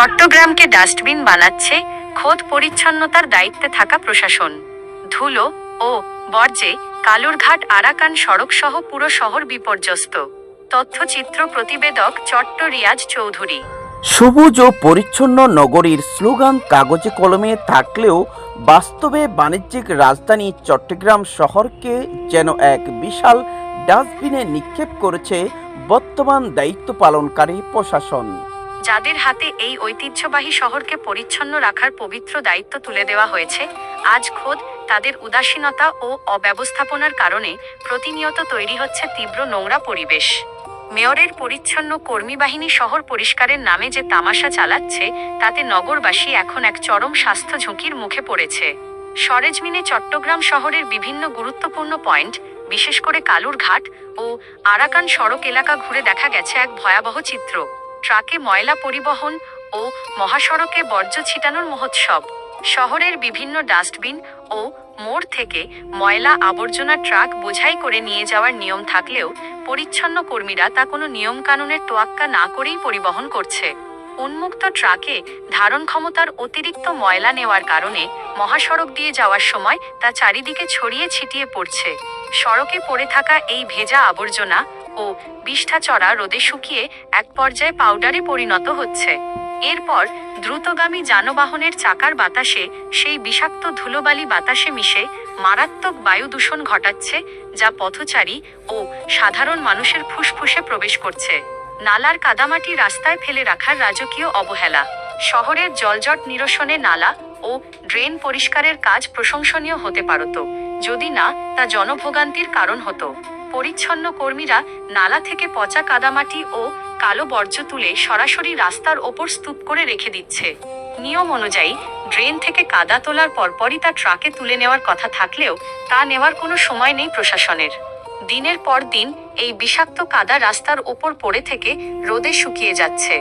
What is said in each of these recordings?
চট্টগ্রামকে dustbin বানাচ্ছে খোদ পরিচ্ছন্নতার দায়িত্বে থাকা প্রশাসন। ধুলো ও বর্জ্যে কালুরঘাট আরাকান সড়ক সহ পুরো শহর বিপর্যস্ত। তথ্যচিত্র প্রতিবেদক চট্ট রিয়াজ চৌধুরী। সবুজ ও পরিচ্ছন্ন নগরীর স্লোগান কাগজে কলমে থাকলেও বাস্তবে বাণিজ্যিক রাজধানী চট্টগ্রাম শহরকে যেন এক বিশাল ডাস্টবিনে নিক্ষেপ করেছে বর্তমান দায়িত্ব পালনকারী প্রশাসন। যাদের হাতে এই ঐতিহ্যবাহী শহরকে পরিচ্ছন্ন রাখার পবিত্র দায়িত্ব তুলে দেওয়া হয়েছে, আজ খোদ তাদের উদাসীনতা ও অব্যবস্থাপনার কারণে প্রতিনিয়ত তৈরি হচ্ছে তীব্র নোংরা পরিবেশ। মেয়রের পরিচ্ছন্ন কর্মী বাহিনী শহর পরিষ্কারের নামে যে তামাশা চালাচ্ছে, তাতে নগরবাসী এখন এক চরম স্বাস্থ্য ঝুঁকির মুখে পড়েছে। সরেজমিনে চট্টগ্রাম শহরের বিভিন্ন গুরুত্বপূর্ণ পয়েন্ট, বিশেষ করে কালুরঘাট ও আরাকান সড়ক এলাকা ঘুরে দেখা গেছে এক ভয়াবহ চিত্র। ট্রাকে ময়লা পরিবহন ও মহাসড়কে বর্জ্য ছিটানোর মহোৎসব। শহরের বিভিন্ন ডাস্টবিন ও মোড় থেকে ময়লা আবর্জনা ট্রাক বোঝাই করে নিয়ে যাওয়ার নিয়ম থাকলেও পরিচ্ছন্ন কর্মীরা তা কোনো নিয়মকানুনের তোয়াক্কা না করেই পরিবহন করছে। উন্মুক্ত ট্রাকে ধারণ ক্ষমতার অতিরিক্ত ময়লা নেওয়ার কারণে মহাসড়ক দিয়ে যাওয়ার সময় তা চারিদিকে ছড়িয়ে ছিটিয়ে পড়ছে। সড়কে পড়ে থাকা এই ভেজা আবর্জনা ও বিষ্ঠা চড়া রোদে শুকিয়ে এক পর্যায়ে পাউডারে পরিণত হচ্ছে। এরপর দ্রুতগামী যানবাহনের চাকার বাতাসে সেই বিষাক্ত ধুলোবালি বাতাসে মিশে মারাত্মক বায়ু দূষণ ঘটাচ্ছে, যা পথচারী ও সাধারণ মানুষের ফুসফুসে প্রবেশ করছে। নালার কাদামাটি রাস্তায় ফেলে রাখার রাজকীয় অবহেলা। শহরের জলজট নিরসনে নালা ও ড্রেন পরিষ্কারের কাজ প্রশংসনীয় হতে পারত, যদি না তা জনভোগান্তির কারণ হতো। পরিচ্ছন্ন কর্মীরা নালা থেকে পচা কাদামাটি ও কালো বর্জ্য তুলে সরাসরি রাস্তার ওপর স্তূপ করে রেখে দিচ্ছে। নিয়ম অনুযায়ী ড্রেন থেকে কাদা তোলার পরপরই তা ট্রাকে তুলে নেওয়ার কথা থাকলেও তা নেওয়ার কোনো সময় নেই প্রশাসনের। দিনের পর দিন এই বিষাক্ত কাদা রাস্তার ওপর পড়ে থেকে রোদে শুকিয়ে যাচ্ছে।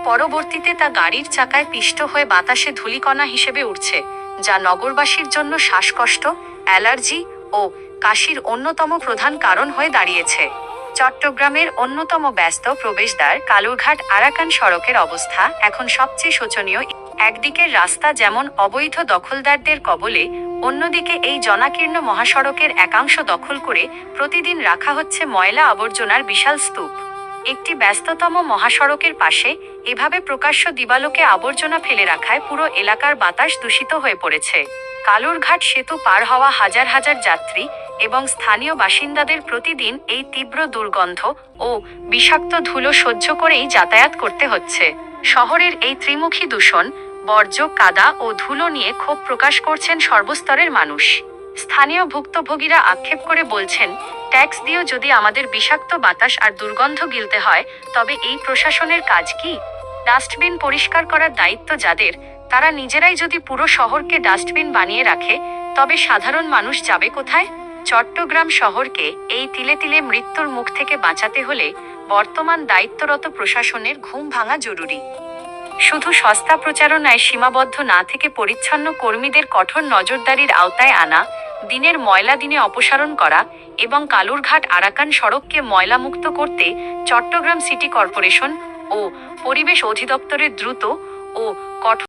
পরবর্তীতে তা গাড়ির চাকায় পিষ্ট হয়ে বাতাসে ধূলিকণা হিসেবে উঠছে, যা নগরবাসীর জন্য শ্বাসকষ্ট, অ্যালার্জি ও কাশির অন্যতম প্রধান কারণ হয়ে দাঁড়িয়েছে। চট্টগ্রামের অন্যতম ব্যস্ত প্রবেশদ্বার কালুরঘাট আরাকান সড়কের অবস্থা এখন সবচেয়ে শোচনীয়। একদিকের রাস্তা যেমন অবৈধ দখলদারদের কবলে, অন্যদিকে এই জনাকীর্ণ মহাসড়কের একাংশ দখল করে প্রতিদিন রাখা হচ্ছে ময়লা আবর্জনার বিশাল স্তূপ। একটি ব্যস্ততম মহাসড়কের পাশে এভাবে প্রকাশ্য দিবালোকে আবর্জনা ফেলে রাখায় পুরো এলাকার বাতাস দূষিত হয়ে পড়েছে। কালুরঘাট সেতু পার হওয়া হাজার হাজার যাত্রী এবং স্থানীয় বাসিন্দাদের প্রতিদিন এই তীব্র দুর্গন্ধ ও বিষাক্ত ধুলো সহ্য করেই যাতায়াত করতে হচ্ছে। শহরের এই ত্রিমুখী দূষণ, বর্জ্য, কাদা ও ধুলো নিয়ে ক্ষোভ প্রকাশ করছেন সর্বস্তরের মানুষ। স্থানীয় ভুক্তভোগীরা আক্ষেপ করে বলছেন, ট্যাক্স দিয়েও যদি আমাদের বিষাক্ত বাতাস আর দুর্গন্ধ গিলতে হয়, তবে এই প্রশাসনের কাজ কি? ডাস্টবিন পরিষ্কার করার দায়িত্ব যাদের, তারা নিজেরাই যদি পুরো শহরকে ডাস্টবিন বানিয়ে রাখে, তবে সাধারণ মানুষ যাবে কোথায়? চট্টগ্রাম শহরকে এই তিলে তিলে মৃত্যুর মুখ থেকে বাঁচাতে হলে বর্তমান দায়িত্বরত প্রশাসনের ঘুম ভাঙা জরুরি। শুধু সস্তা প্রচারণায় সীমাবদ্ধ না থেকে পরিচ্ছন্ন কর্মীদের কঠোর নজরদারির আওতায় আনা, দিনের ময়লা দিনে অপসারণ করা এবং কালুরঘাট আরাকান সড়ককে ময়লামুক্ত করতে চট্টগ্রাম সিটি কর্পোরেশন ও পরিবেশ অধিদপ্তরের দ্রুত ও কঠোর